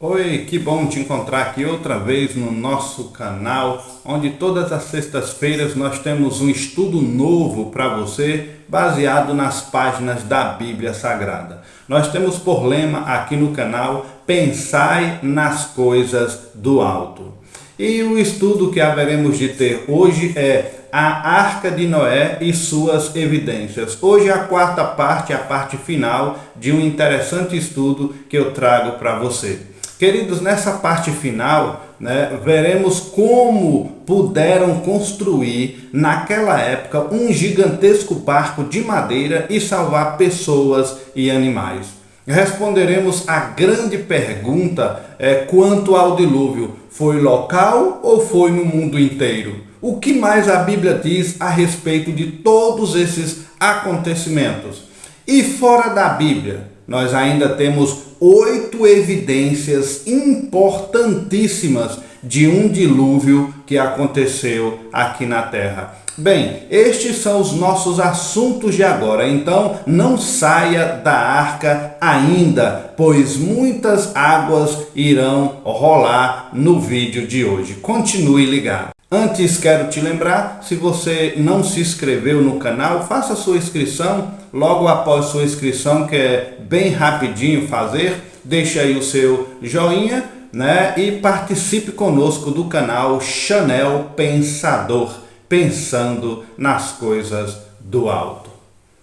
Oi, que bom te encontrar aqui outra vez no nosso canal, onde todas as sextas-feiras nós temos um estudo novo para você, baseado nas páginas da Bíblia Sagrada. Nós temos por lema aqui no canal, Pensai nas coisas do alto. E o estudo que haveremos de ter hoje é a Arca de Noé e suas evidências. Hoje é a quarta parte, a parte final de um interessante estudo que eu trago para você. Queridos, nessa parte final, veremos como puderam construir naquela época um gigantesco barco de madeira e salvar pessoas e animais. Responderemos a grande pergunta quanto ao dilúvio: foi local ou foi no mundo inteiro? O que mais a Bíblia diz a respeito de todos esses acontecimentos? E fora da Bíblia, nós ainda temos 8 evidências importantíssimas de um dilúvio que aconteceu aqui na Terra. Bem, estes são os nossos assuntos de agora, então não saia da arca ainda, pois muitas águas irão rolar no vídeo de hoje. Continue ligado. Antes quero te lembrar, se você não se inscreveu no canal, faça sua inscrição logo após sua inscrição, que é bem rapidinho fazer. Deixe aí o seu joinha, e participe conosco do canal Chanel Pensador, pensando nas coisas do alto.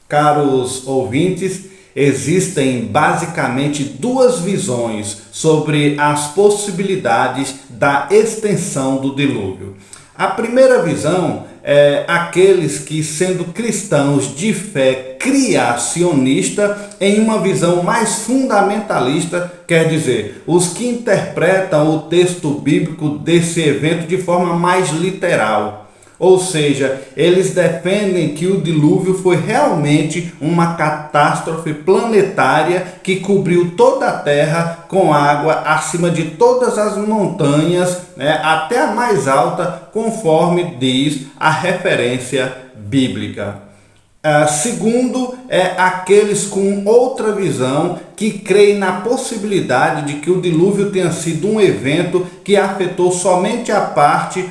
Caros ouvintes, existem basicamente duas visões sobre as possibilidades da extensão do dilúvio. A primeira visão é aqueles que, sendo cristãos de fé criacionista, em uma visão mais fundamentalista, quer dizer, os que interpretam o texto bíblico desse evento de forma mais literal. Ou seja, eles defendem que o dilúvio foi realmente uma catástrofe planetária que cobriu toda a Terra com água acima de todas as montanhas, até a mais alta, conforme diz a referência bíblica. Segundo, aqueles com outra visão que creem na possibilidade de que o dilúvio tenha sido um evento que afetou somente a parte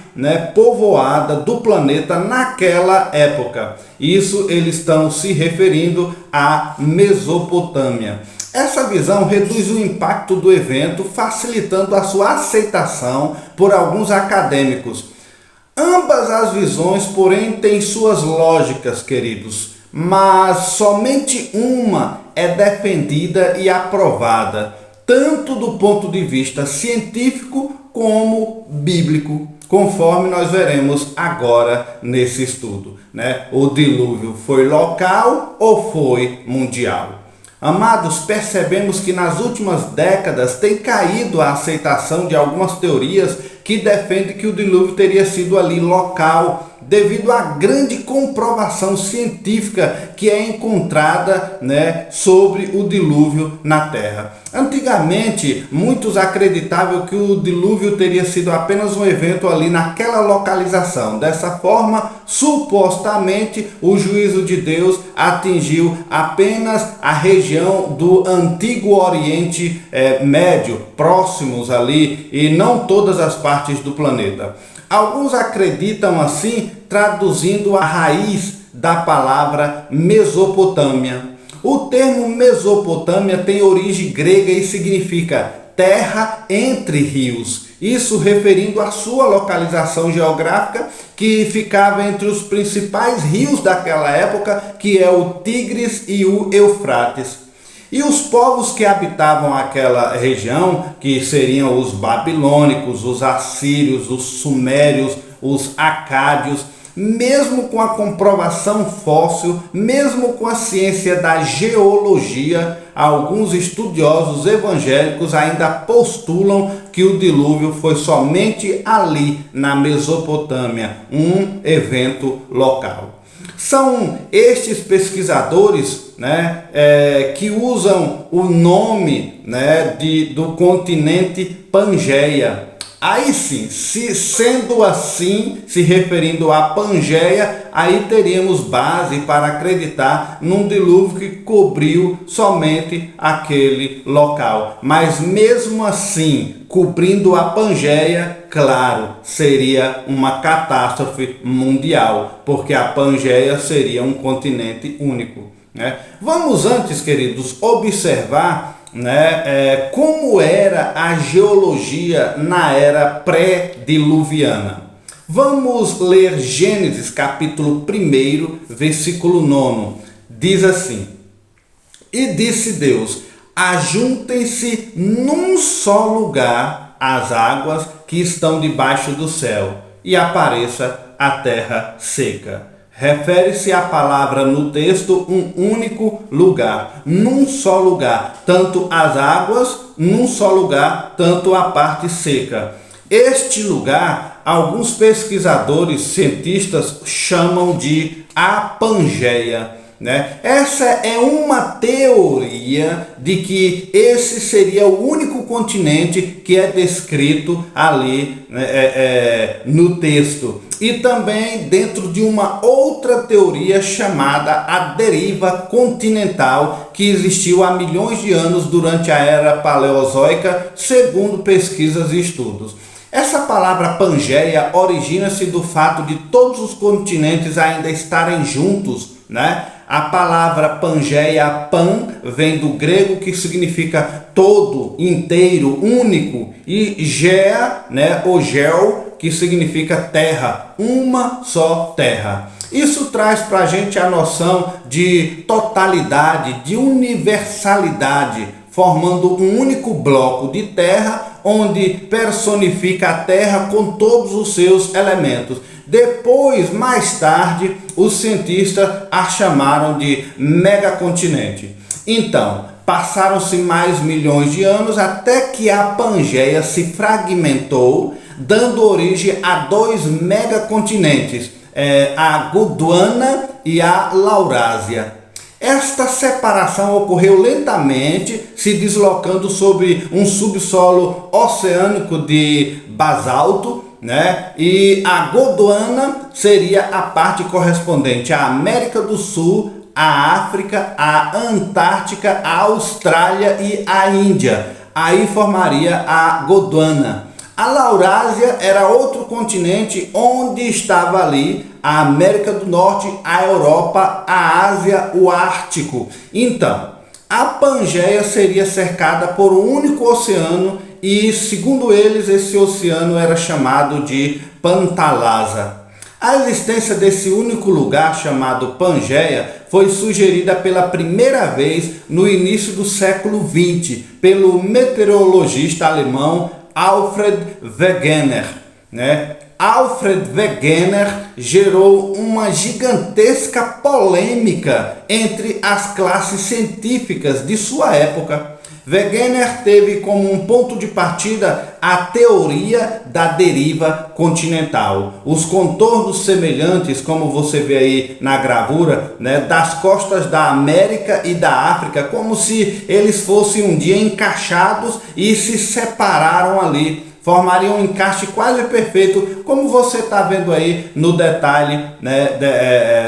povoada do planeta naquela época. Isso eles estão se referindo à Mesopotâmia. Essa visão reduz o impacto do evento, facilitando a sua aceitação por alguns acadêmicos. Ambas as visões, porém, têm suas lógicas, queridos, mas somente uma é defendida e aprovada, tanto do ponto de vista científico como bíblico, conforme nós veremos agora nesse estudo. O dilúvio foi local ou foi mundial? Amados, percebemos que nas últimas décadas tem caído a aceitação de algumas teorias que defendem que o dilúvio teria sido ali local, devido à grande comprovação científica que é encontrada sobre o dilúvio na Terra. Antigamente, muitos acreditavam que o dilúvio teria sido apenas um evento ali naquela localização. Dessa forma, supostamente, o juízo de Deus atingiu apenas a região do Antigo Oriente Médio, próximos ali, e não todas as partes do planeta. Alguns acreditam assim, traduzindo a raiz da palavra Mesopotâmia. O termo Mesopotâmia tem origem grega e significa terra entre rios. Isso referindo à sua localização geográfica, que ficava entre os principais rios daquela época, que é o Tigres e o Eufrates. E os povos que habitavam aquela região, que seriam os babilônicos, os assírios, os sumérios, os acádios, mesmo com a comprovação fóssil, mesmo com a ciência da geologia, alguns estudiosos evangélicos ainda postulam que o dilúvio foi somente ali na Mesopotâmia, um evento local. São estes pesquisadores que usam o nome do continente Pangeia Aí sim, sendo assim, se referindo à Pangeia, aí teríamos base para acreditar num dilúvio que cobriu somente aquele local. Mas mesmo assim, cobrindo a Pangeia, claro, seria uma catástrofe mundial, porque a Pangeia seria um continente único, né? Vamos antes, queridos, observar, né, como era a geologia na era pré-diluviana. Vamos ler Gênesis capítulo 1, versículo 9. Diz assim: E disse Deus: ajuntem-se num só lugar as águas que estão debaixo do céu, e apareça a terra seca. Refere-se à palavra no texto um único lugar, num só lugar, tanto as águas, num só lugar, tanto a parte seca. Este lugar, alguns pesquisadores cientistas chamam de a Pangeia, né? Essa é uma teoria de que esse seria o único continente que é descrito ali, né, no texto. E também dentro de uma outra teoria chamada a deriva continental, que existiu há milhões de anos durante a era paleozoica, segundo pesquisas e estudos. Essa palavra Pangeia origina-se do fato de todos os continentes ainda estarem juntos, né? A palavra Pangeia, pan, vem do grego, que significa todo, inteiro, único, e gea, né, ou gel, que significa terra, uma só terra. Isso traz para a gente a noção de totalidade, de universalidade, formando um único bloco de terra, onde personifica a terra com todos os seus elementos. Depois, mais tarde, os cientistas a chamaram de megacontinente. Então, passaram-se mais milhões de anos até que a Pangeia se fragmentou, dando origem a dois megacontinentes, a Gondwana e a Laurásia. Esta separação ocorreu lentamente, se deslocando sobre um subsolo oceânico de basalto, né? E a Gondwana seria a parte correspondente à América do Sul, à África, à Antártica, à Austrália e à Índia. Aí formaria a Gondwana. A Laurásia era outro continente onde estava ali a América do Norte, a Europa, a Ásia, o Ártico. Então, a Pangeia seria cercada por um único oceano e, segundo eles, esse oceano era chamado de Pantalasa. A existência desse único lugar chamado Pangeia foi sugerida pela primeira vez no início do século XX pelo meteorologista alemão Alfred Wegener, né? Alfred Wegener gerou uma gigantesca polêmica entre as classes científicas de sua época. Wegener teve como um ponto de partida a teoria da deriva continental. Os contornos semelhantes, como você vê aí na gravura, né, das costas da América e da África, como se eles fossem um dia encaixados e se separaram ali. Formariam um encaixe quase perfeito, como você está vendo aí no detalhe, né,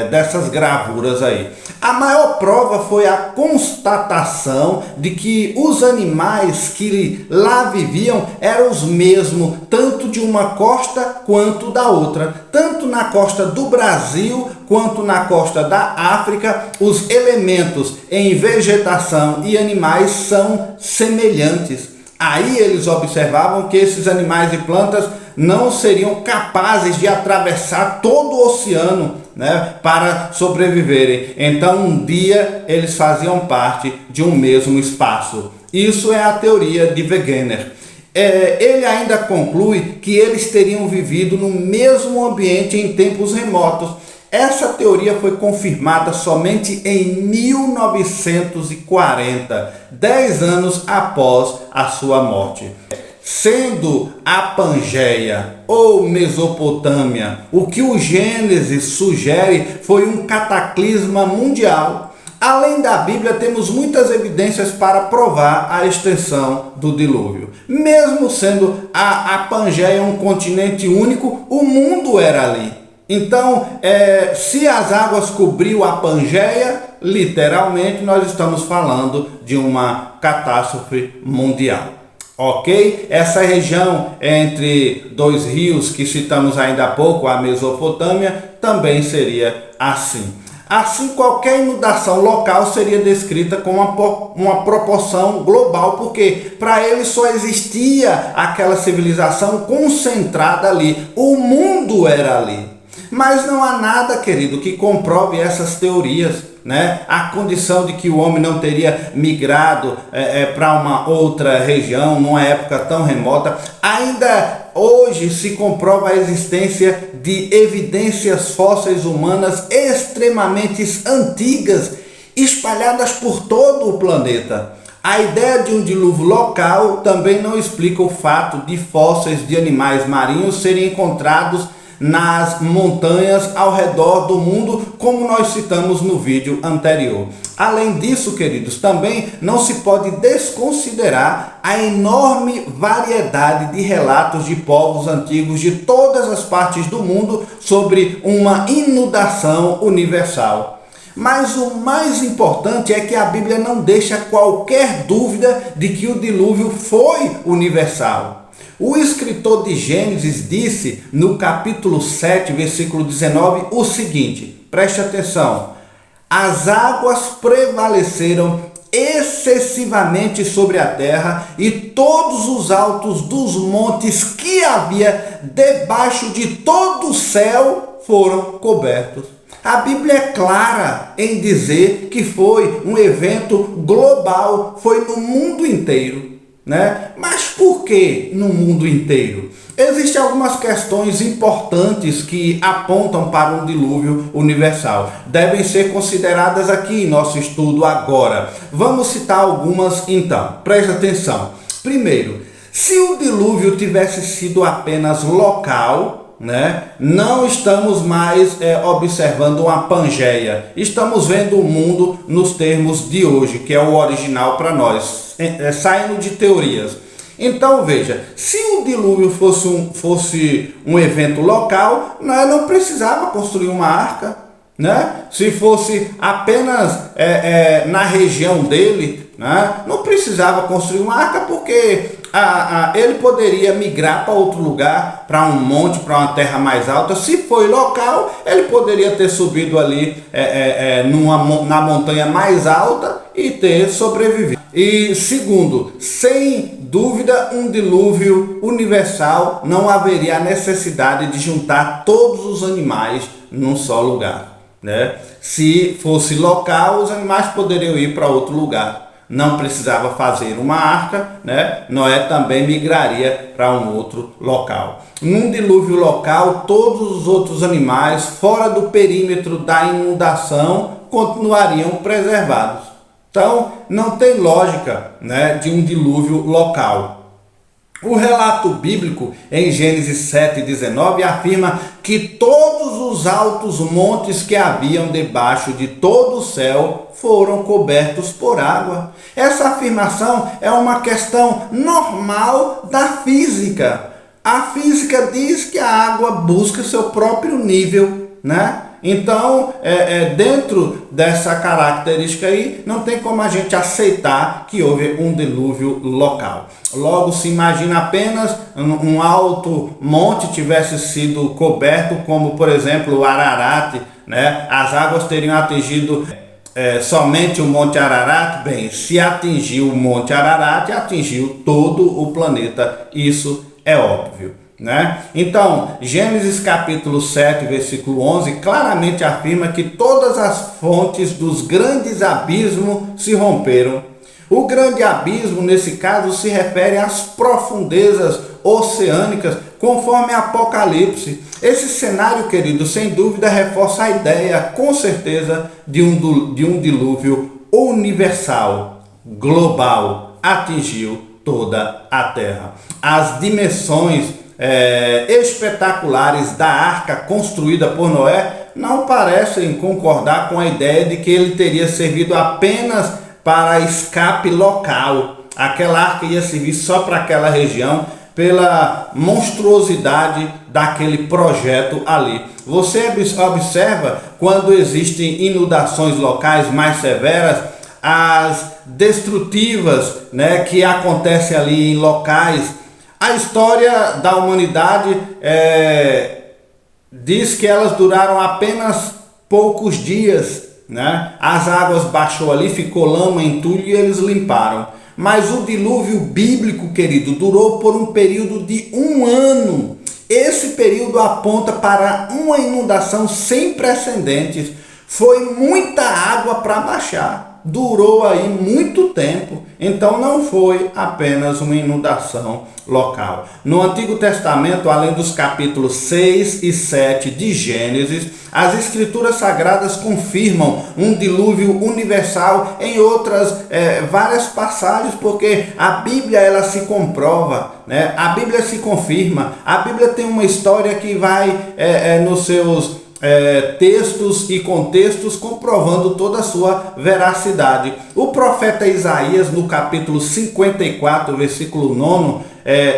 dessas gravuras aí. A maior prova foi a constatação de que os animais que lá viviam eram os mesmos, tanto de uma costa quanto da outra. Tanto na costa do Brasil quanto na costa da África, os elementos em vegetação e animais são semelhantes. Aí eles observavam que esses animais e plantas não seriam capazes de atravessar todo o oceano, né, para sobreviverem. Então um dia eles faziam parte de um mesmo espaço. Isso é a teoria de Wegener. Ele ainda conclui que eles teriam vivido no mesmo ambiente em tempos remotos. Essa teoria foi confirmada somente em 1940, 10 anos após a sua morte. Sendo a Pangeia ou Mesopotâmia, o que o Gênesis sugere foi um cataclisma mundial. Além da Bíblia, temos muitas evidências para provar a extensão do dilúvio. Mesmo sendo a Pangeia um continente único, o mundo era ali. Então, se as águas cobriu a Pangeia, literalmente nós estamos falando de uma catástrofe mundial. Ok? Essa região entre dois rios que citamos ainda há pouco, a Mesopotâmia, também seria assim. Assim, qualquer inundação local seria descrita com uma proporção global, porque para ele só existia aquela civilização concentrada ali. O mundo era ali. Mas não há nada, querido, que comprove essas teorias, né? A condição de que o homem não teria migrado para uma outra região, numa época tão remota. Ainda hoje se comprova a existência de evidências fósseis humanas extremamente antigas, espalhadas por todo o planeta. A ideia de um dilúvio local também não explica o fato de fósseis de animais marinhos serem encontrados nas montanhas ao redor do mundo, como nós citamos no vídeo anterior. Além disso, queridos, também não se pode desconsiderar a enorme variedade de relatos de povos antigos de todas as partes do mundo sobre uma inundação universal. Mas o mais importante é que a Bíblia não deixa qualquer dúvida de que o dilúvio foi universal. O escritor de Gênesis disse no capítulo 7, versículo 19, o seguinte, preste atenção: as águas prevaleceram excessivamente sobre a terra e todos os altos dos montes que havia debaixo de todo o céu foram cobertos. A Bíblia é clara em dizer que foi um evento global, foi no mundo inteiro. Né? Mas por que no mundo inteiro? Existem algumas questões importantes que apontam para um dilúvio universal. Devem ser consideradas aqui em nosso estudo agora. Vamos citar algumas então. Preste atenção. Primeiro, se o dilúvio tivesse sido apenas local, né? Não estamos mais observando uma Pangeia. Estamos vendo o mundo nos termos de hoje, que é o original para nós, saindo de teorias. Então veja, se o dilúvio fosse um evento local, não precisava construir uma arca, né? Se fosse apenas na região dele, né? Não precisava construir uma arca, porque ele poderia migrar para outro lugar, para um monte, para uma terra mais alta. Se foi local, ele poderia ter subido ali na montanha mais alta e ter sobrevivido. E segundo, sem dúvida, um dilúvio universal, não haveria a necessidade de juntar todos os animais num só lugar, né? Se fosse local, os animais poderiam ir para outro lugar. Não precisava fazer uma arca, né? Noé também migraria para um outro local. Num dilúvio local, todos os outros animais fora do perímetro da inundação continuariam preservados. Então, não tem lógica, né, de um dilúvio local. O relato bíblico em Gênesis 7,19 afirma que todos os altos montes que haviam debaixo de todo o céu foram cobertos por água. Essa afirmação é uma questão normal da física. A física diz que a água busca seu próprio nível, né? Então, dentro dessa característica aí, não tem como a gente aceitar que houve um dilúvio local. Logo, se imagina apenas um alto monte tivesse sido coberto, como por exemplo o Ararat, né? As águas teriam atingido somente o Monte Ararat. Bem, se atingiu o Monte Ararat, atingiu todo o planeta. Isso é óbvio, né? Então, Gênesis capítulo 7, versículo 11, claramente afirma que todas as fontes dos grandes abismos se romperam. O grande abismo, nesse caso, se refere às profundezas oceânicas, conforme Apocalipse. Esse cenário, querido, sem dúvida reforça a ideia, com certeza, de um dilúvio universal, global, atingiu toda a terra. As dimensões espetaculares da arca construída por Noé não parecem concordar com a ideia de que ele teria servido apenas para escape local. Aquela arca ia servir só para aquela região, pela monstruosidade daquele projeto ali. Você observa quando existem inundações locais mais severas, as destrutivas, né, que acontecem ali em locais. A história da humanidade diz que elas duraram apenas poucos dias, né? As águas baixou ali, ficou lama, entulho e eles limparam. Mas o dilúvio bíblico, querido, durou por um período de 1 ano. Esse período aponta para uma inundação sem precedentes. Foi muita água para baixar. Durou aí muito tempo. Então não foi apenas uma inundação local. No Antigo Testamento, além dos capítulos 6 e 7 de Gênesis, as Escrituras Sagradas confirmam um dilúvio universal em outras várias passagens, porque a Bíblia ela se comprova, né? A Bíblia se confirma. A Bíblia tem uma história que vai nos seus textos e contextos comprovando toda a sua veracidade. O profeta Isaías, no capítulo 54, versículo 9,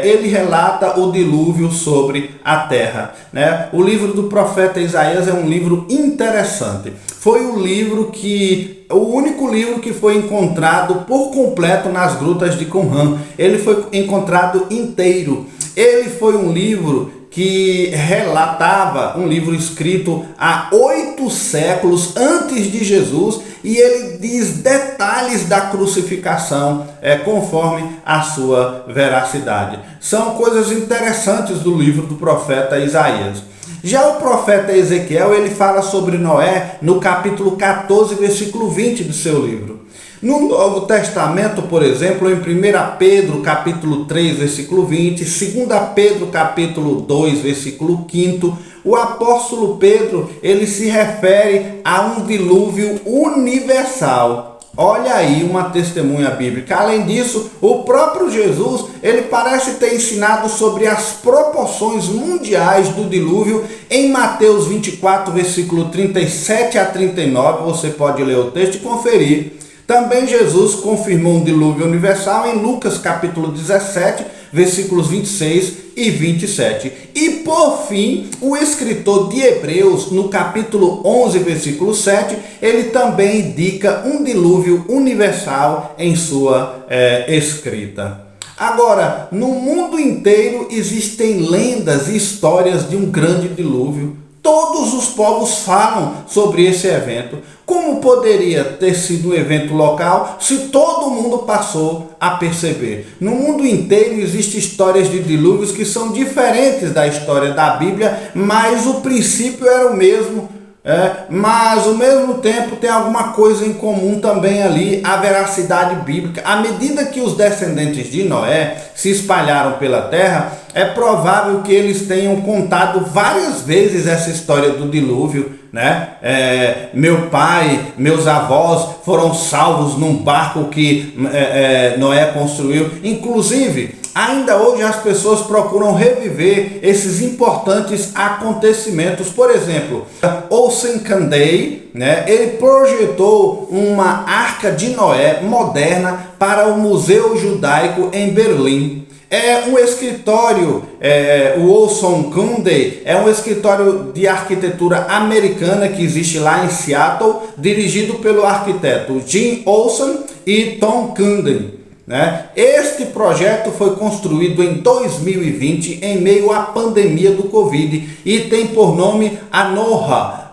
ele relata o dilúvio sobre a terra, né? O livro do profeta Isaías é um livro interessante. Foi o único livro que foi encontrado por completo nas grutas de Qumran. Ele foi encontrado inteiro. Ele foi um livro que relatava, um livro escrito há 8 séculos antes de Jesus, e ele diz detalhes da crucificação conforme a sua veracidade. São coisas interessantes do livro do profeta Isaías. Já o profeta Ezequiel, ele fala sobre Noé no capítulo 14, versículo 20 do seu livro. No Novo Testamento, por exemplo, em 1 Pedro, capítulo 3, versículo 20, 2 Pedro, capítulo 2, versículo 5, o apóstolo Pedro, ele se refere a um dilúvio universal. Olha aí uma testemunha bíblica. Além disso, o próprio Jesus, ele parece ter ensinado sobre as proporções mundiais do dilúvio em Mateus 24, versículo 37 a 39. Você pode ler o texto e conferir. Também Jesus confirmou um dilúvio universal em Lucas capítulo 17, versículos 26 e 27. E por fim, o escritor de Hebreus, no capítulo 11, versículo 7, ele também indica um dilúvio universal em sua escrita. Agora, no mundo inteiro existem lendas e histórias de um grande dilúvio. Todos os povos falam sobre esse evento. Como poderia ter sido um evento local se todo mundo passou a perceber? No mundo inteiro existem histórias de dilúvios que são diferentes da história da Bíblia, mas o princípio era o mesmo. Mas ao mesmo tempo tem alguma coisa em comum também ali, a veracidade bíblica. À medida que os descendentes de Noé se espalharam pela terra, é provável que eles tenham contado várias vezes essa história do dilúvio, né? Meu pai, meus avós foram salvos num barco que Noé construiu. Inclusive, ainda hoje as pessoas procuram reviver esses importantes acontecimentos. Por exemplo, Olsen Kandei, né, ele projetou uma arca de Noé moderna para o Museu Judaico em Berlim. É um escritório, o Olsen Kandei é um escritório de arquitetura americana que existe lá em Seattle, dirigido pelo arquiteto Jim Olsen e Tom Kandei. Né? Este projeto foi construído em 2020 em meio à pandemia do Covid e tem por nome Anoha,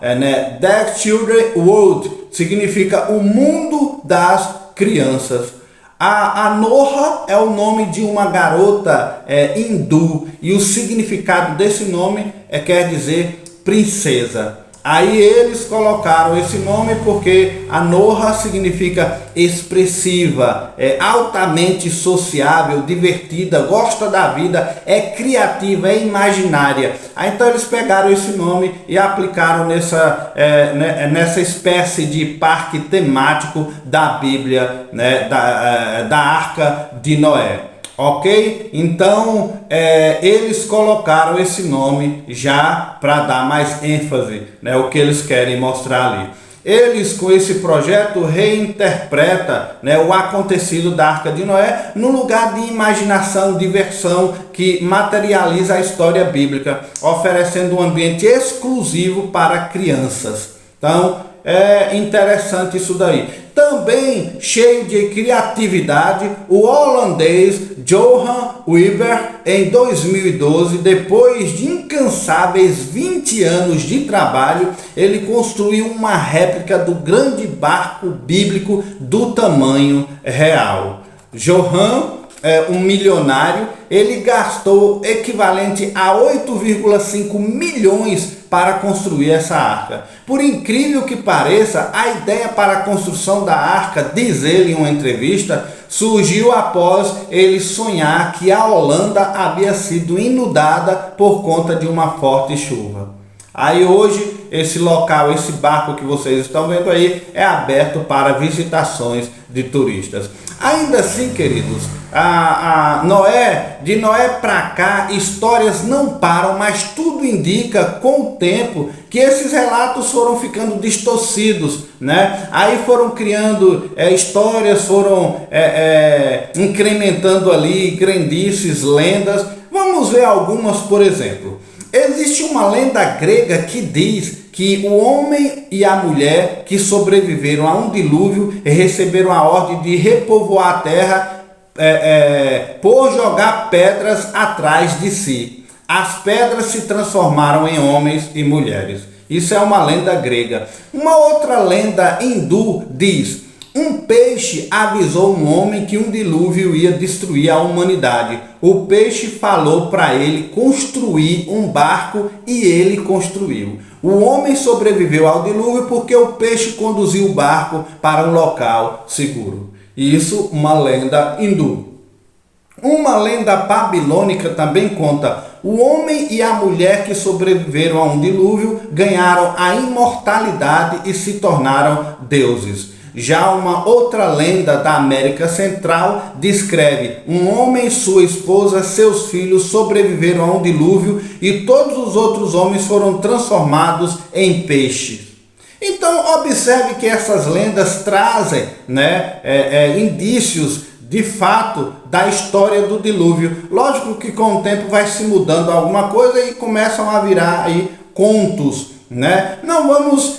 The Children World, significa o mundo das crianças. A Anoha é o nome de uma garota hindu e o significado desse nome quer dizer princesa. Aí eles colocaram esse nome porque Anoha significa expressiva, altamente sociável, divertida, gosta da vida, é criativa, é imaginária. Aí então eles pegaram esse nome e aplicaram nessa espécie de parque temático da Bíblia, né, da Arca de Noé. Ok? Então, eles colocaram esse nome já para dar mais ênfase, né, o que eles querem mostrar ali. Eles, com esse projeto, reinterpretam, né, o acontecido da Arca de Noé no lugar de imaginação, diversão, que materializa a história bíblica, oferecendo um ambiente exclusivo para crianças. Então, é interessante isso daí. Também cheio de criatividade, o holandês Johan Weber, em 2012, depois de incansáveis 20 anos de trabalho, ele construiu uma réplica do grande barco bíblico do tamanho real. Johan, um milionário, ele gastou equivalente a 8,5 milhões para construir essa arca. Por incrível que pareça, a ideia para a construção da arca, diz ele em uma entrevista, surgiu após ele sonhar que a Holanda havia sido inundada por conta de uma forte chuva. Aí hoje, esse local, esse barco que vocês estão vendo aí, é aberto para visitações de turistas. Ainda assim, queridos, de Noé para cá, histórias não param, mas tudo indica com o tempo que esses relatos foram ficando distorcidos, né? Aí foram criando histórias, foram incrementando ali crendices, lendas. Vamos ver algumas, por exemplo. Existe uma lenda grega que diz que o homem e a mulher que sobreviveram a um dilúvio receberam a ordem de repovoar a terra por jogar pedras atrás de si. As pedras se transformaram em homens e mulheres. Isso é uma lenda grega. Uma outra lenda hindu diz: um peixe avisou um homem que um dilúvio ia destruir a humanidade. O peixe falou para ele construir um barco e ele construiu. O homem sobreviveu ao dilúvio porque o peixe conduziu o barco para um local seguro. Isso, uma lenda hindu. Uma lenda babilônica também conta: o homem e a mulher que sobreviveram a um dilúvio ganharam a imortalidade e se tornaram deuses. Já uma outra lenda da América Central descreve: um homem, sua esposa, seus filhos sobreviveram a um dilúvio e todos os outros homens foram transformados em peixes. Então observe que essas lendas trazem, indícios de fato da história do dilúvio. Lógico que com o tempo vai se mudando alguma coisa e começam a virar aí contos. Não vamos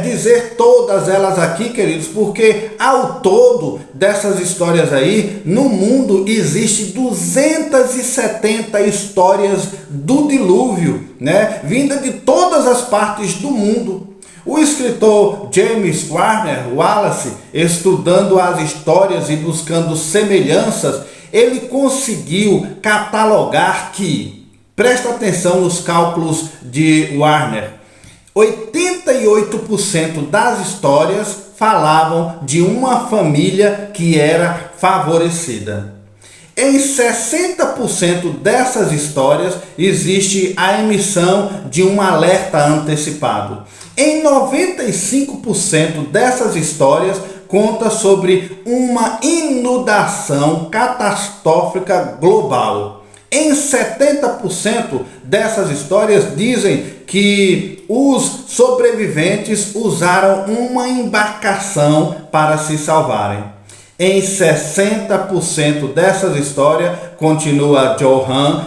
dizer todas elas aqui, queridos, porque ao todo dessas histórias aí, no mundo existe 270 histórias do dilúvio, vinda de todas as partes do mundo. O escritor James Wallace, estudando as histórias e buscando semelhanças, ele conseguiu catalogar que, presta atenção nos cálculos de Warner, 88% das histórias falavam de uma família que era favorecida. Em 60% dessas histórias existe a emissão de um alerta antecipado. Em 95% dessas histórias conta sobre uma inundação catastrófica global. Em 70% dessas histórias dizem que os sobreviventes usaram uma embarcação para se salvarem. Em 60% dessas histórias, continua Johan,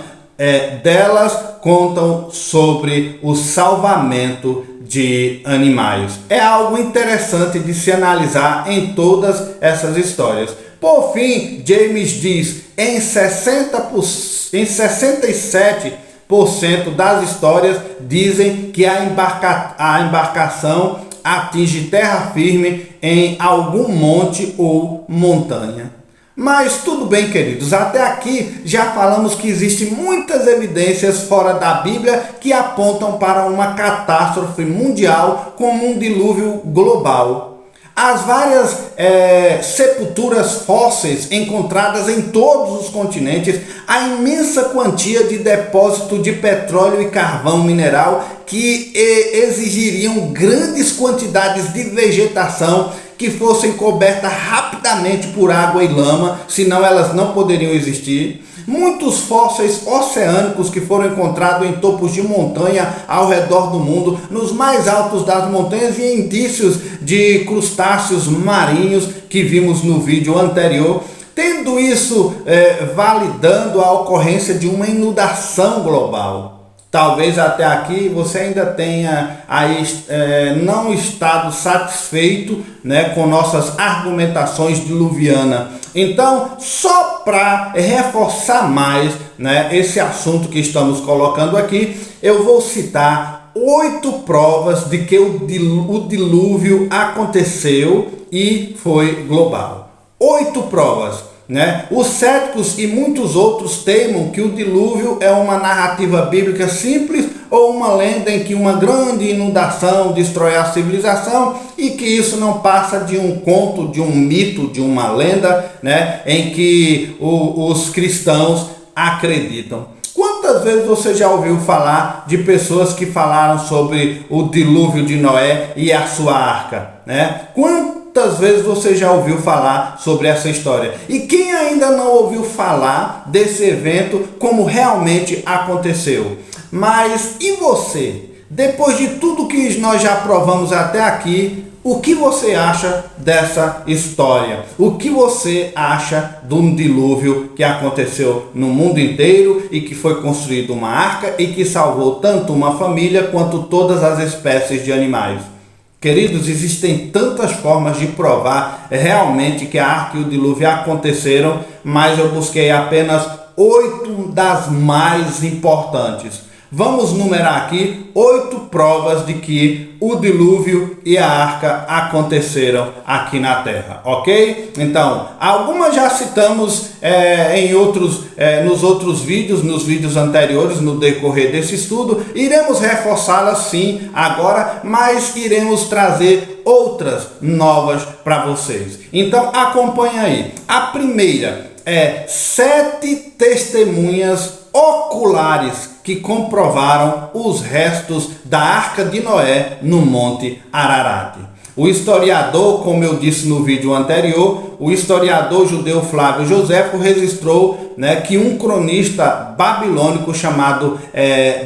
delas contam sobre o salvamento de animais. É algo interessante de se analisar em todas essas histórias. Por fim, James diz: em 67% das histórias dizem que a embarcação atinge terra firme em algum monte ou montanha. Mas tudo bem, queridos, até aqui já falamos que existem muitas evidências fora da Bíblia que apontam para uma catástrofe mundial como um dilúvio global. As várias sepulturas fósseis encontradas em todos os continentes, a imensa quantia de depósito de petróleo e carvão mineral que exigiriam grandes quantidades de vegetação que fossem cobertas rapidamente por água e lama, senão elas não poderiam existir. Muitos fósseis oceânicos que foram encontrados em topos de montanha ao redor do mundo, nos mais altos das montanhas, e indícios de crustáceos marinhos que vimos no vídeo anterior. Tendo isso validando a ocorrência de uma inundação global. Talvez até aqui você ainda tenha aí, não estado satisfeito, né, com nossas argumentações diluvianas. Então, só para reforçar mais, né, esse assunto que estamos colocando aqui, eu vou citar 8 provas de que o dilúvio aconteceu e foi global. 8 provas, né? Os céticos e muitos outros teimam que o dilúvio é uma narrativa bíblica simples ou uma lenda em que uma grande inundação destrói a civilização, e que isso não passa de um conto, de um mito, de uma lenda, né, em que os cristãos acreditam. Quantas vezes você já ouviu falar de pessoas que falaram sobre o dilúvio de Noé e a sua arca, né? Quantas vezes você já ouviu falar sobre essa história? E quem ainda não ouviu falar desse evento como realmente aconteceu? Mas e você? Depois de tudo que nós já provamos até aqui, o que você acha dessa história? O que você acha de um dilúvio que aconteceu no mundo inteiro e que foi construída uma arca e que salvou tanto uma família quanto todas as espécies de animais? Queridos, existem tantas formas de provar realmente que a arca e o dilúvio aconteceram, mas eu busquei apenas 8 das mais importantes. Vamos numerar aqui 8 provas de que o dilúvio e a arca aconteceram aqui na Terra, ok? Então, algumas já citamos nos outros vídeos, nos vídeos anteriores, no decorrer desse estudo. Iremos reforçá-las sim agora, mas iremos trazer outras novas para vocês. Então, acompanha aí. A primeira é 7 testemunhas oculares que comprovaram os restos da Arca de Noé no Monte Ararat. O historiador, como eu disse no vídeo anterior, o historiador judeu Flávio Joséfo registrou, né, que um cronista babilônico chamado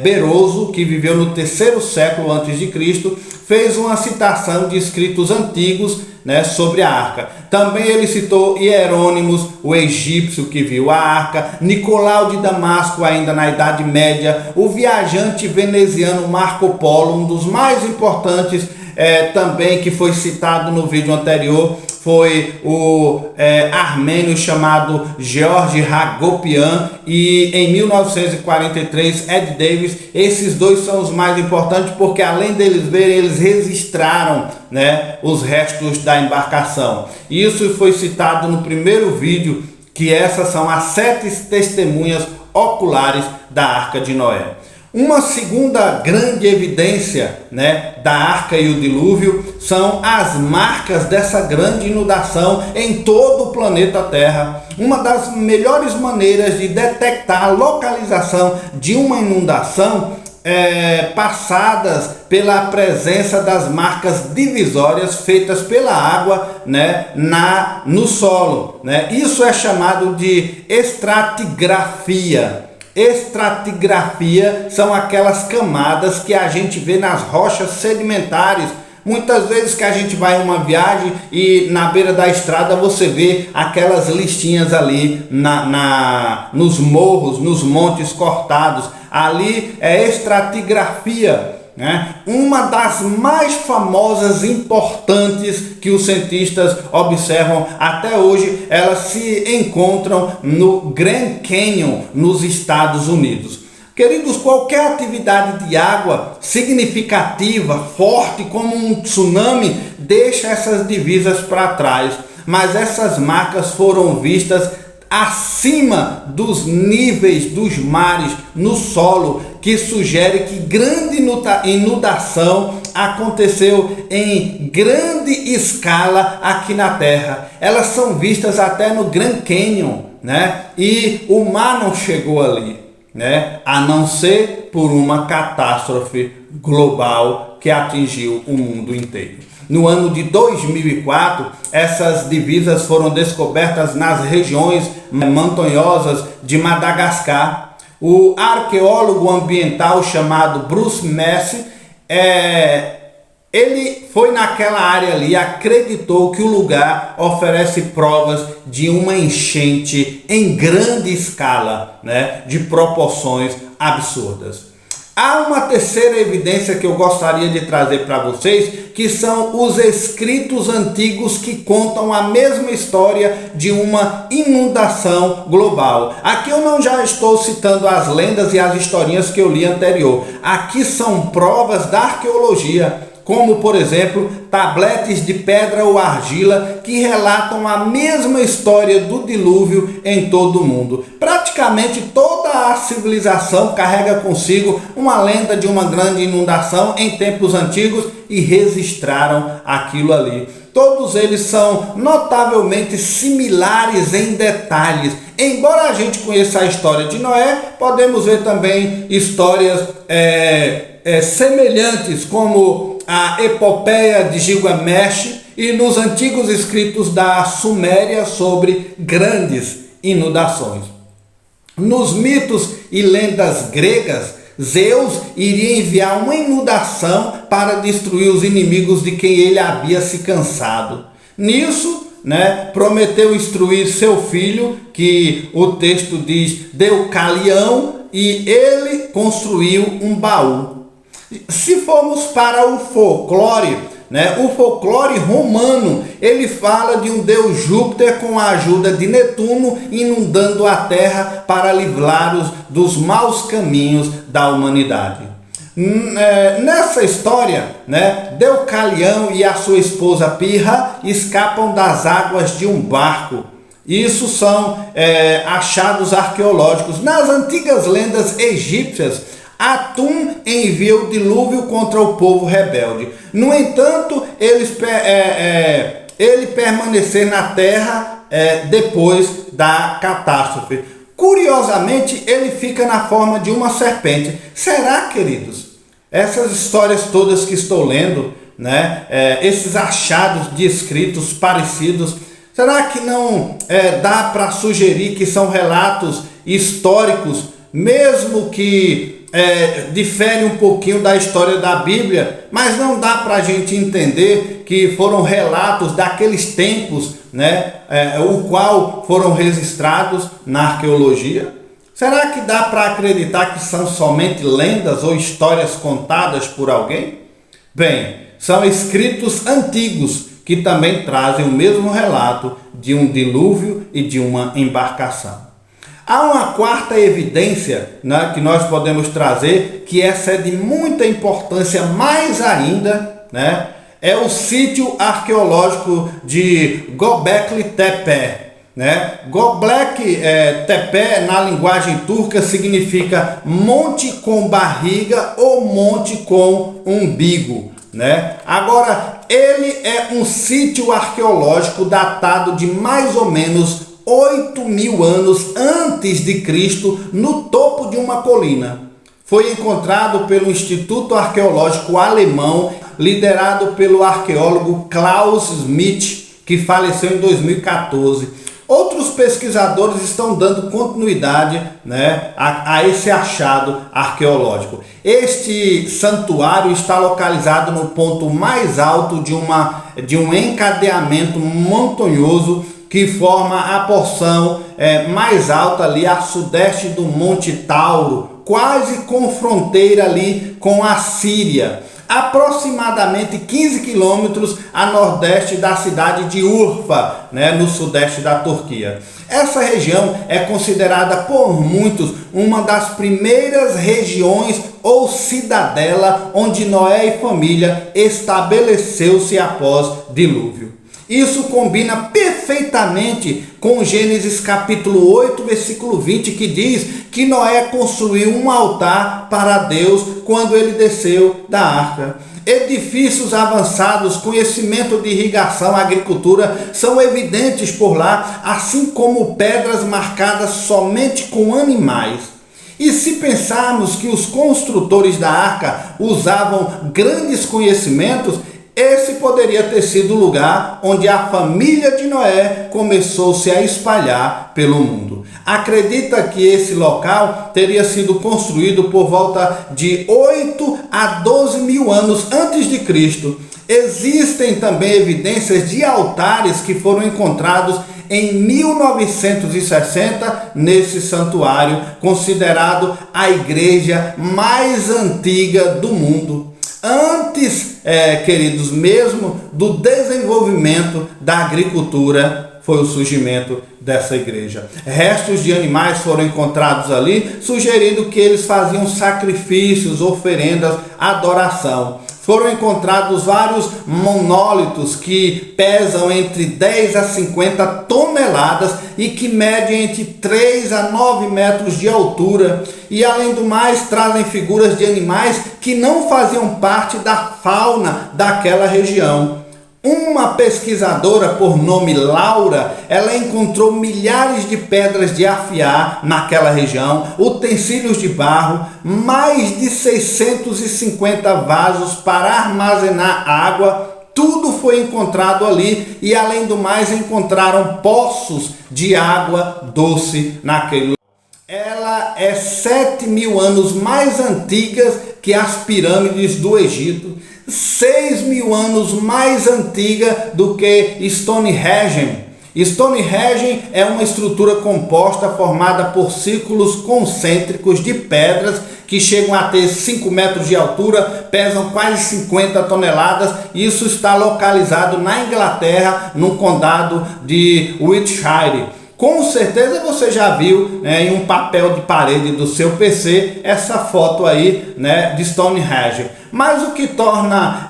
Beroso, que viveu no 3º século a.C., fez uma citação de escritos antigos, né, sobre a arca. Também ele citou Hierônimos, o egípcio que viu a arca, Nicolau de Damasco, ainda na Idade Média, o viajante veneziano Marco Polo, um dos mais importantes também, que foi citado no vídeo anterior, foi o armênio chamado George Hagopian, e em 1943 Ed Davis. Esses dois são os mais importantes porque, além deles verem, eles registraram, né, os restos da embarcação. Isso foi citado no primeiro vídeo, que essas são as 7 testemunhas oculares da Arca de Noé. Uma segunda grande evidência, né, da arca e o dilúvio são as marcas dessa grande inundação em todo o planeta Terra. Uma das melhores maneiras de detectar a localização de uma inundação passadas pela presença das marcas divisórias feitas pela água, né, no solo, né? Isso é chamado de estratigrafia. Estratigrafia são aquelas camadas que a gente vê nas rochas sedimentares. Muitas vezes que a gente vai em uma viagem e na beira da estrada você vê aquelas listinhas ali nos morros, nos montes cortados. Ali é estratigrafia, né? Uma das mais famosas, importantes, que os cientistas observam até hoje. Elas se encontram no Grand Canyon, nos Estados Unidos. Queridos, qualquer atividade de água significativa, forte como um tsunami, deixa essas divisas para trás, mas essas marcas foram vistas acima dos níveis dos mares no solo, que sugere que grande inundação aconteceu em grande escala aqui na Terra. Elas são vistas até no Grand Canyon, né? E o mar não chegou ali, né? A não ser por uma catástrofe global que atingiu o mundo inteiro. no ano de 2004, essas divisas foram descobertas nas regiões montanhosas de Madagascar. O arqueólogo ambiental chamado Bruce Messi, ele foi naquela área ali, acreditou que o lugar oferece provas de uma enchente em grande escala, né, de proporções absurdas. Há uma terceira evidência que eu gostaria de trazer para vocês, que são os escritos antigos que contam a mesma história de uma inundação global. Aqui eu não já estou citando as lendas e as historinhas que eu li anterior. Aqui são provas da arqueologia, como por exemplo, tabletes de pedra ou argila que relatam a mesma história do dilúvio em todo o mundo. Praticamente toda a civilização carrega consigo uma lenda de uma grande inundação em tempos antigos e registraram aquilo ali. Todos eles são notavelmente similares em detalhes. Embora a gente conheça a história de Noé, podemos ver também histórias semelhantes, como a epopeia de Gilgamesh e nos antigos escritos da Suméria sobre grandes inundações. Nos mitos e lendas gregas, Zeus iria enviar uma inundação para destruir os inimigos de quem ele havia se cansado. Nisso, prometeu instruir seu filho, que o texto diz Deucalião, e ele construiu um baú. Se formos para o folclore, o folclore romano, ele fala de um deus Júpiter com a ajuda de Netuno inundando a terra para livrá-los dos maus caminhos da humanidade. Nessa história, Deucalião e a sua esposa Pirra escapam das águas de um barco. Isso são achados arqueológicos. Nas antigas lendas egípcias, Atum envia o dilúvio contra o povo rebelde. No entanto, ele permanecer na terra depois da catástrofe. Curiosamente, ele fica na forma de uma serpente. Será, queridos, essas histórias todas que estou lendo, esses achados de escritos parecidos, será que não dá para sugerir que são relatos históricos, mesmo que difere um pouquinho da história da Bíblia, mas não dá para a gente entender que foram relatos daqueles tempos, o qual foram registrados na arqueologia? Será que dá para acreditar que são somente lendas ou histórias contadas por alguém? Bem, são escritos antigos que também trazem o mesmo relato de um dilúvio e de uma embarcação. Há uma quarta evidência que nós podemos trazer, que essa é de muita importância mais ainda, é o sítio arqueológico de Göbekli Tepe. Göbekli Tepe, na linguagem turca, significa monte com barriga ou monte com umbigo. Agora, ele é um sítio arqueológico datado de mais ou menos 8.000 anos antes de Cristo, no topo de uma colina. Foi encontrado pelo Instituto Arqueológico Alemão, liderado pelo arqueólogo Klaus Schmidt, que faleceu em 2014. Outros pesquisadores estão dando continuidade a esse achado arqueológico. Este santuário está localizado no ponto mais alto de um encadeamento montanhoso que forma a porção mais alta ali a sudeste do Monte Tauro, quase com fronteira ali com a Síria, aproximadamente 15 quilômetros a nordeste da cidade de Urfa, no sudeste da Turquia. Essa região é considerada por muitos uma das primeiras regiões ou cidadela onde Noé e família estabeleceu-se após dilúvio. Isso combina perfeitamente com Gênesis capítulo 8, versículo 20, que diz que Noé construiu um altar para Deus quando ele desceu da arca. Edifícios avançados, conhecimento de irrigação, agricultura são evidentes por lá, assim como pedras marcadas somente com animais. E se pensarmos que os construtores da arca usavam grandes conhecimentos, Esse poderia ter sido o lugar onde a família de Noé começou-se a espalhar pelo mundo. Acredita que esse local teria sido construído por volta de 8 a 12 mil anos antes de Cristo. Existem também evidências de altares que foram encontrados em 1960 nesse santuário, considerado a igreja mais antiga do mundo. Antes, queridos, mesmo do desenvolvimento da agricultura, foi o surgimento dessa igreja. Restos de animais foram encontrados ali, sugerindo que eles faziam sacrifícios, oferendas, adoração. Foram encontrados vários monólitos que pesam entre 10 a 50 toneladas e que medem entre 3 a 9 metros de altura. E além do mais, trazem figuras de animais que não faziam parte da fauna daquela região. Uma pesquisadora por nome Laura, ela encontrou milhares de pedras de afiar naquela região, utensílios de barro, mais de 650 vasos para armazenar água. Tudo foi encontrado ali e, além do mais, encontraram poços de água doce naquele lugar. Ela é 7 mil anos mais antiga que as pirâmides do Egito, 6 mil anos mais antiga do que Stonehenge. Stonehenge é uma estrutura composta formada por círculos concêntricos de pedras que chegam a ter 5 metros de altura, pesam quase 50 toneladas. Isso está localizado na Inglaterra, no condado de Wiltshire. Com certeza você já viu, em um papel de parede do seu PC essa foto aí, de Stonehenge. Mas o que torna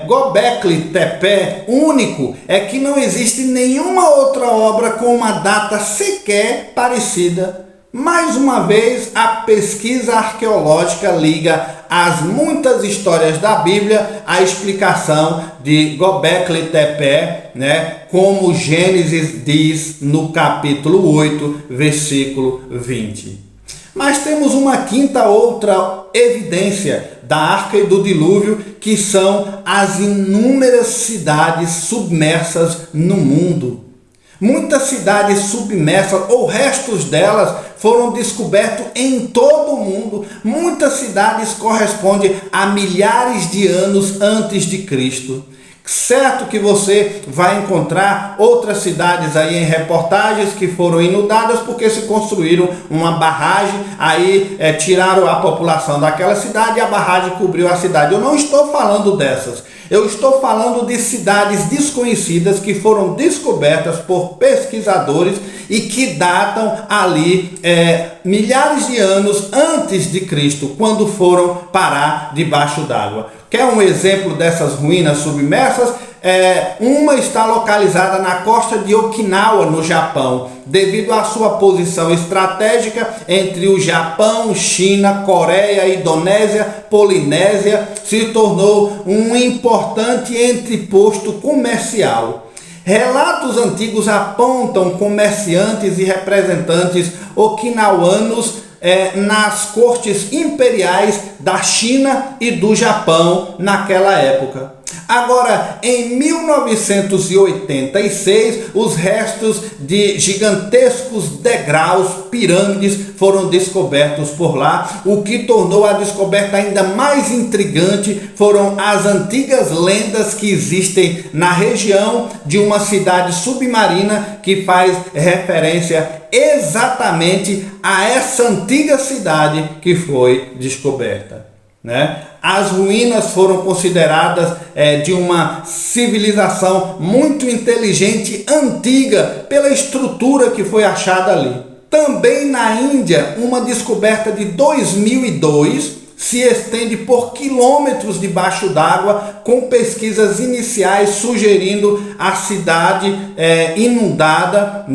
Göbekli Tepe único é que não existe nenhuma outra obra com uma data sequer parecida. Mais uma vez, a pesquisa arqueológica liga as muitas histórias da Bíblia à explicação de Göbekli Tepe, como Gênesis diz no capítulo 8, versículo 20. Mas temos uma outra evidência da Arca e do Dilúvio, que são as inúmeras cidades submersas no mundo. Muitas cidades submersas ou restos delas foram descobertos em todo o mundo. Muitas cidades correspondem a milhares de anos antes de Cristo. Certo que você vai encontrar outras cidades aí em reportagens que foram inundadas porque se construíram uma barragem, aí tiraram a população daquela cidade e a barragem cobriu a cidade. Eu não estou falando dessas. Eu estou falando de cidades desconhecidas que foram descobertas por pesquisadores e que datam ali milhares de anos antes de Cristo, quando foram parar debaixo d'água. Quer um exemplo dessas ruínas submersas? Uma está localizada na costa de Okinawa, no Japão. Devido à sua posição estratégica entre o Japão, China, Coreia, Indonésia, Polinésia, se tornou um importante entreposto comercial. Relatos antigos apontam comerciantes e representantes okinawanos nas cortes imperiais da China e do Japão naquela época. Agora, em 1986, os restos de gigantescos degraus, pirâmides, foram descobertos por lá. O que tornou a descoberta ainda mais intrigante foram as antigas lendas que existem na região de uma cidade submarina que faz referência exatamente a essa antiga cidade que foi descoberta. As ruínas foram consideradas de uma civilização muito inteligente, antiga, pela estrutura que foi achada ali. Também na Índia, uma descoberta de 2002 se estende por quilômetros debaixo d'água, com pesquisas iniciais sugerindo a cidade inundada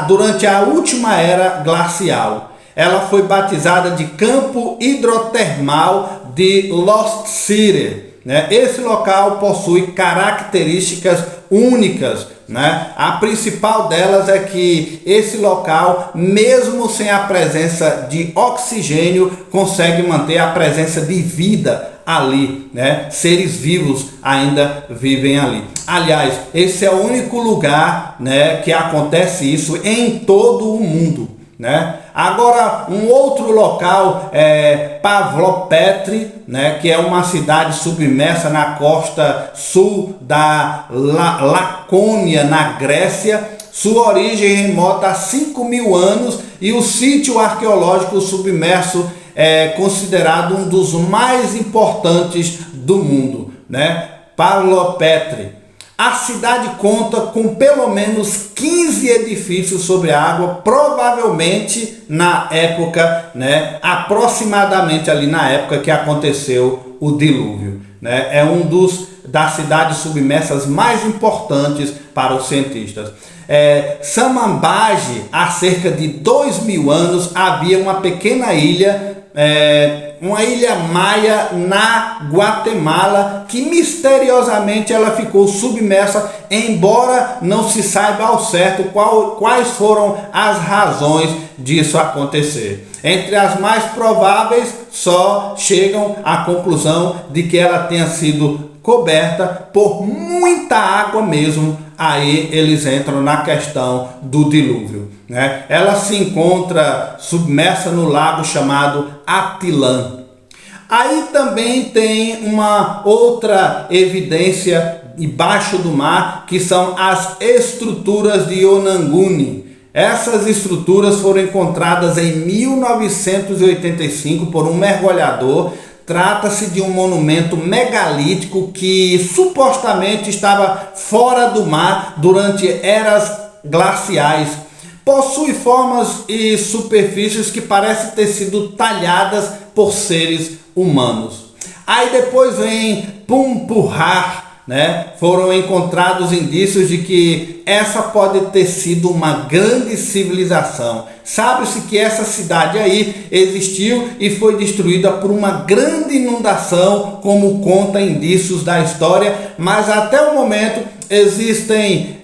durante a última era glacial. Ela foi batizada de Campo Hidrotermal de Lost City. Esse local possui características únicas. A principal delas é que esse local, mesmo sem a presença de oxigênio, consegue manter a presença de vida ali, né? Seres vivos ainda vivem ali. Aliás, esse é o único lugar, né, que acontece isso em todo o mundo, né? Agora, um outro local é Pavlopetre, né, que é uma cidade submersa na costa sul da Lacônia, na Grécia. Sua origem remota a 5.000 anos e o sítio arqueológico submerso é considerado um dos mais importantes do mundo, né? Pavlopetre. A cidade conta com pelo menos 15 edifícios sobre a água, provavelmente na época, né, aproximadamente ali na época que aconteceu o dilúvio, né? É um das cidades submersas mais importantes para os cientistas. Samambaji, há cerca de 2.000 anos, havia uma pequena ilha, uma ilha maia na Guatemala, que misteriosamente ela ficou submersa, embora não se saiba ao certo quais foram as razões disso acontecer. Entre as mais prováveis, só chegam à conclusão de que ela tenha sido coberta por muita água mesmo. Aí eles entram na questão do dilúvio, né? Ela se encontra submersa no lago chamado Atilã. Aí também tem uma outra evidência embaixo do mar, que são as estruturas de Yonaguni. Essas estruturas foram encontradas em 1985 por um mergulhador. Trata-se de um monumento megalítico que supostamente estava fora do mar durante eras glaciais. Possui formas e superfícies que parecem ter sido talhadas por seres humanos. Aí depois vem Pumpurrar, né? Foram encontrados indícios de que essa pode ter sido uma grande civilização. Sabe-se que essa cidade aí existiu e foi destruída por uma grande inundação, como conta indícios da história, mas até o momento existem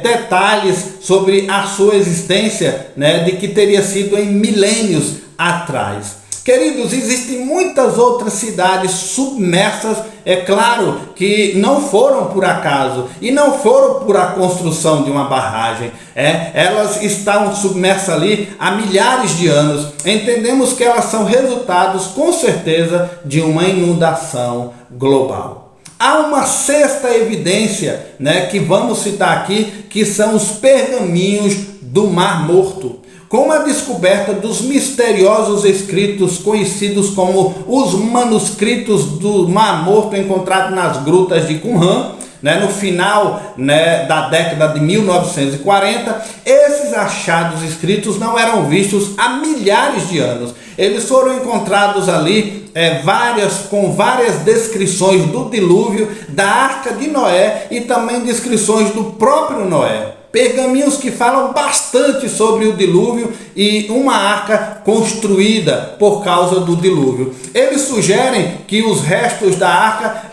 detalhes sobre a sua existência, né, de que teria sido em milênios atrás. Queridos, existem muitas outras cidades submersas, é claro que não foram por acaso e não foram por a construção de uma barragem. Elas estavam submersas ali há milhares de anos. Entendemos que elas são resultados, com certeza, de uma inundação global. Há uma sexta evidência, né, que vamos citar aqui, que são os pergaminhos do Mar Morto. Com a descoberta dos misteriosos escritos conhecidos como os manuscritos do Mar Morto encontrados nas grutas de Qumran, né, no final, né, da década de 1940, esses achados escritos não eram vistos há milhares de anos. Eles foram encontrados ali com várias descrições do dilúvio, da Arca de Noé e também descrições do próprio Noé. Pergaminhos que falam bastante sobre o dilúvio e uma arca construída por causa do dilúvio. Eles sugerem que os restos da arca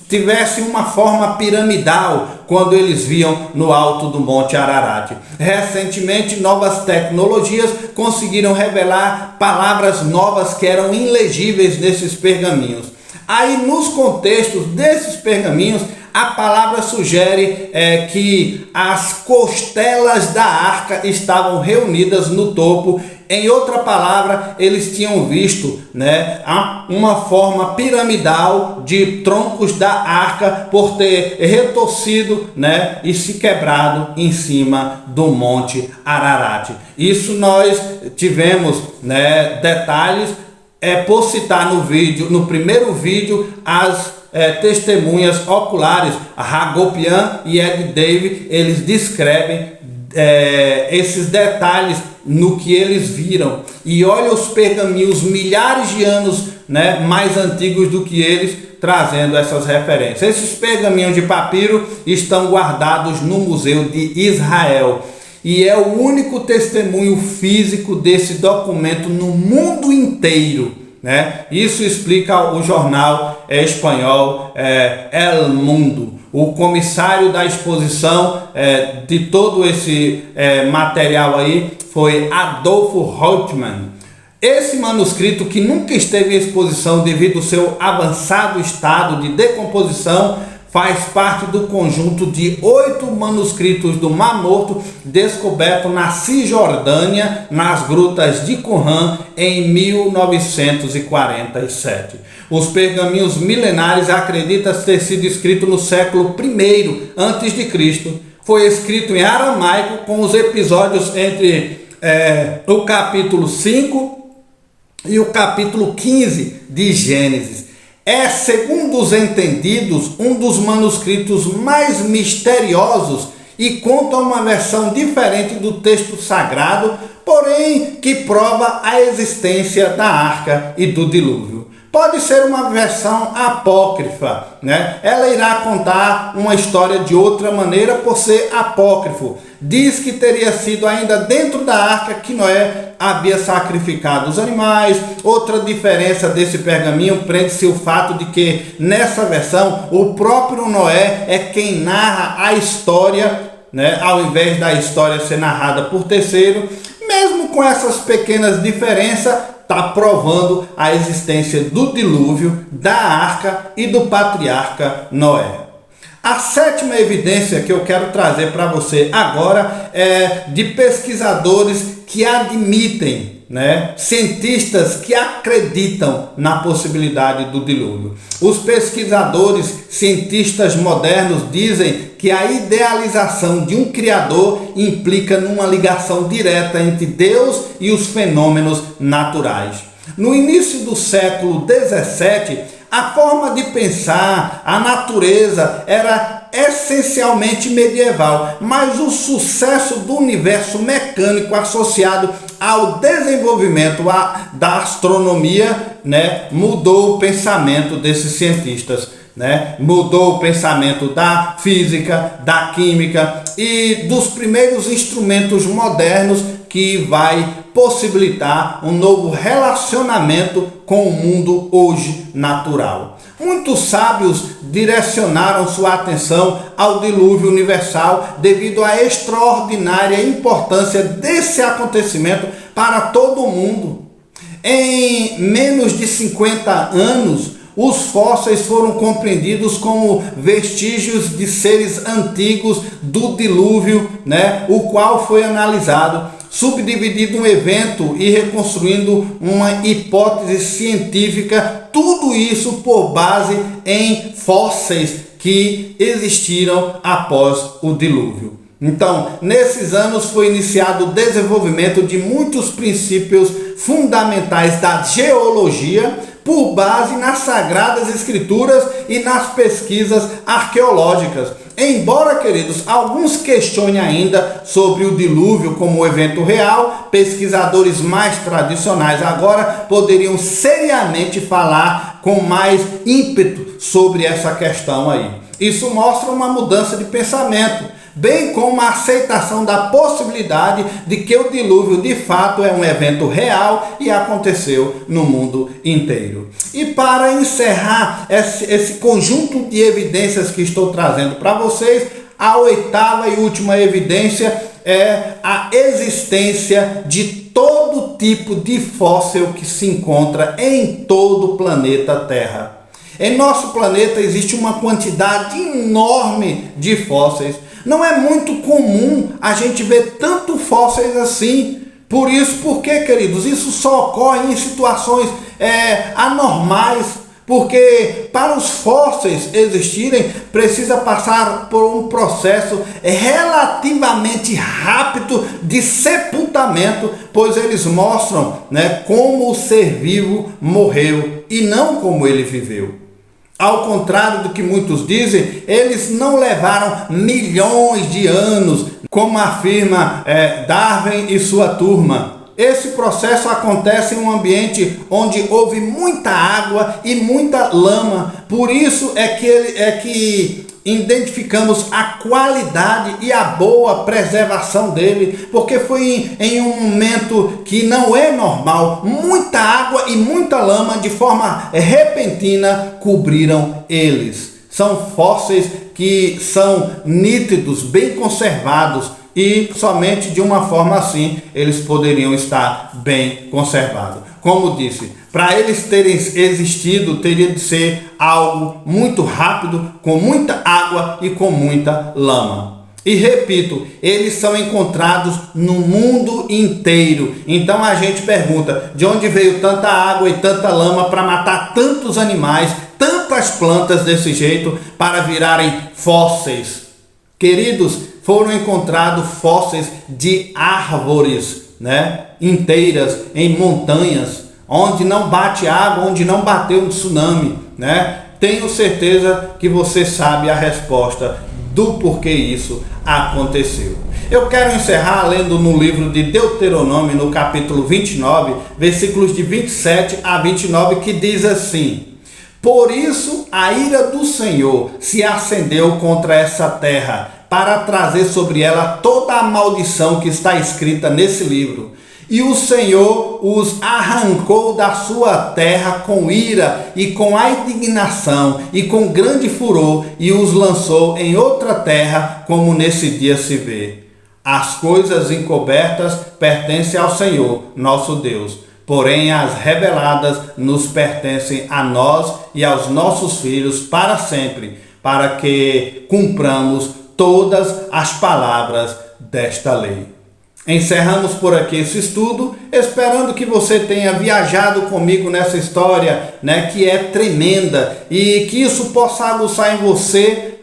tivessem uma forma piramidal quando eles viam no alto do Monte Ararat. Recentemente, novas tecnologias conseguiram revelar palavras novas que eram ilegíveis nesses pergaminhos. Aí, nos contextos desses pergaminhos, a palavra sugere que as costelas da arca estavam reunidas no topo. Em outra palavra, eles tinham visto, né, uma forma piramidal de troncos da arca por ter retorcido, né, e se quebrado em cima do Monte Ararat. Isso nós tivemos, né, detalhes por citar no primeiro vídeo, as testemunhas oculares, a Hagopian e Ed David, eles descrevem esses detalhes no que eles viram. E olha os pergaminhos milhares de anos, né, mais antigos do que eles, trazendo essas referências. Esses pergaminhos de papiro estão guardados no Museu de Israel. E é o único testemunho físico desse documento no mundo inteiro, né? Isso explica o jornal espanhol El Mundo. O comissário da exposição de todo esse material aí foi Adolfo Reutemann. Esse manuscrito, que nunca esteve em exposição devido ao seu avançado estado de decomposição, faz parte do conjunto de 8 manuscritos do Mar Morto descoberto na Cisjordânia, nas grutas de Qumran, em 1947. Os pergaminhos milenares acreditam ter sido escritos no século I a.C. Foi escrito em aramaico, com os episódios entre o capítulo 5 e o capítulo 15 de Gênesis. É, segundo os entendidos, um dos manuscritos mais misteriosos e conta uma versão diferente do texto sagrado, porém que prova a existência da arca e do dilúvio. Pode ser uma versão apócrifa, né? Ela irá contar uma história de outra maneira por ser apócrifo. Diz que teria sido ainda dentro da arca que Noé havia sacrificado os animais. Outra diferença desse pergaminho prende-se o fato de que nessa versão o próprio Noé é quem narra a história, né? Ao invés da história ser narrada por terceiro. Mesmo com essas pequenas diferenças, está provando a existência do dilúvio, da arca e do patriarca Noé. A sétima evidência que eu quero trazer para você agora é de pesquisadores que admitem, cientistas que acreditam na possibilidade do dilúvio. Os pesquisadores, cientistas modernos dizem que a idealização de um Criador implica numa ligação direta entre Deus e os fenômenos naturais. No início do século XVII, a forma de pensar a natureza era essencialmente medieval, mas o sucesso do universo mecânico associado ao desenvolvimento da astronomia, mudou o pensamento desses cientistas. Mudou o pensamento da física, da química e dos primeiros instrumentos modernos que vai possibilitar um novo relacionamento com o mundo hoje natural. Muitos sábios direcionaram sua atenção ao dilúvio universal devido à extraordinária importância desse acontecimento para todo o mundo. Em menos de 50 anos, os fósseis foram compreendidos como vestígios de seres antigos do dilúvio, o qual foi analisado, subdividido um evento e reconstruindo uma hipótese científica, tudo isso por base em fósseis que existiram após o dilúvio. Então, nesses anos foi iniciado o desenvolvimento de muitos princípios fundamentais da geologia, por base nas Sagradas Escrituras e nas pesquisas arqueológicas. Embora, queridos, alguns questionem ainda sobre o dilúvio como evento real, pesquisadores mais tradicionais agora poderiam seriamente falar com mais ímpeto sobre essa questão aí. Isso mostra uma mudança de pensamento, bem como a aceitação da possibilidade de que o dilúvio de fato é um evento real e aconteceu no mundo inteiro. E para encerrar esse conjunto de evidências que estou trazendo para vocês, a oitava e última evidência é a existência de todo tipo de fóssil que se encontra em todo o planeta Terra. Em nosso planeta existe uma quantidade enorme de fósseis. Não é muito comum a gente ver tanto fósseis assim. Por isso, por que, queridos? Isso só ocorre em situações anormais. Porque para os fósseis existirem, precisa passar por um processo relativamente rápido de sepultamento, pois eles mostram como o ser vivo morreu e não como ele viveu. Ao contrário do que muitos dizem, eles não levaram milhões de anos, como afirma Darwin e sua turma. Esse processo acontece em um ambiente onde houve muita água e muita lama. Por isso é que identificamos a qualidade e a boa preservação dele, porque foi em um momento que não é normal. Muita água e muita lama de forma repentina cobriram eles. São fósseis que são nítidos, bem conservados e somente de uma forma assim eles poderiam estar bem conservados. Como disse, para eles terem existido, teria de ser algo muito rápido, com muita água e com muita lama. E repito, eles são encontrados no mundo inteiro. Então a gente pergunta, de onde veio tanta água e tanta lama para matar tantos animais, tantas plantas desse jeito, para virarem fósseis? Queridos, foram encontrados fósseis de árvores, inteiras, em montanhas, onde não bate água, onde não bateu um tsunami, Tenho certeza que você sabe a resposta do porquê isso aconteceu. Eu quero encerrar lendo no livro de Deuteronômio, no capítulo 29, versículos de 27 a 29, que diz assim: por isso a ira do Senhor se acendeu contra essa terra, para trazer sobre ela toda a maldição que está escrita nesse livro. E o Senhor os arrancou da sua terra com ira e com a indignação e com grande furor, e os lançou em outra terra, como nesse dia se vê. As coisas encobertas pertencem ao Senhor, nosso Deus, porém as reveladas nos pertencem a nós e aos nossos filhos para sempre, para que cumpramos todas as palavras desta lei. Encerramos por aqui esse estudo, esperando que você tenha viajado comigo nessa história, que é tremenda, e que isso possa aguçar em você,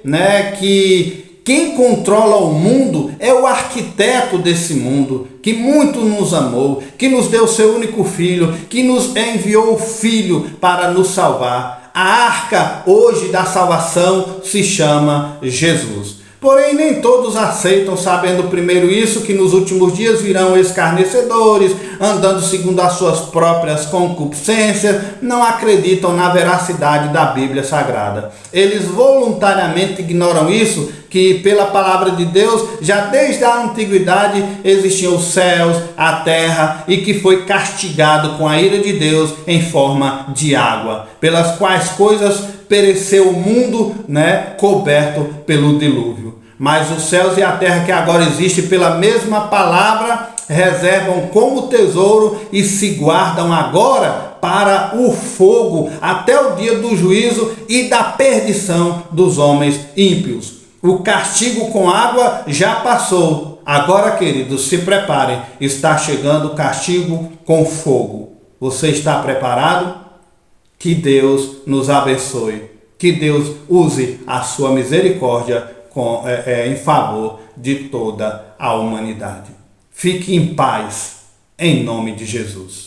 que quem controla o mundo é o arquiteto desse mundo, que muito nos amou, que nos deu seu único filho, que nos enviou o filho para nos salvar. A arca hoje da salvação se chama Jesus. Porém, nem todos aceitam, sabendo primeiro isso, que nos últimos dias virão escarnecedores, andando segundo as suas próprias concupiscências, não acreditam na veracidade da Bíblia Sagrada. Eles voluntariamente ignoram isso, que pela palavra de Deus, já desde a antiguidade, existiam os céus, a terra, e que foi castigado com a ira de Deus em forma de água, pelas quais coisas pereceu o mundo, coberto pelo dilúvio. Mas os céus e a terra que agora existe pela mesma palavra reservam como tesouro e se guardam agora para o fogo até o dia do juízo e da perdição dos homens ímpios. O castigo com água já passou. Agora, queridos, se preparem, está chegando o castigo com fogo. Você está preparado? Que Deus nos abençoe. Que Deus use a sua misericórdia em favor de toda a humanidade. Fique em paz, em nome de Jesus.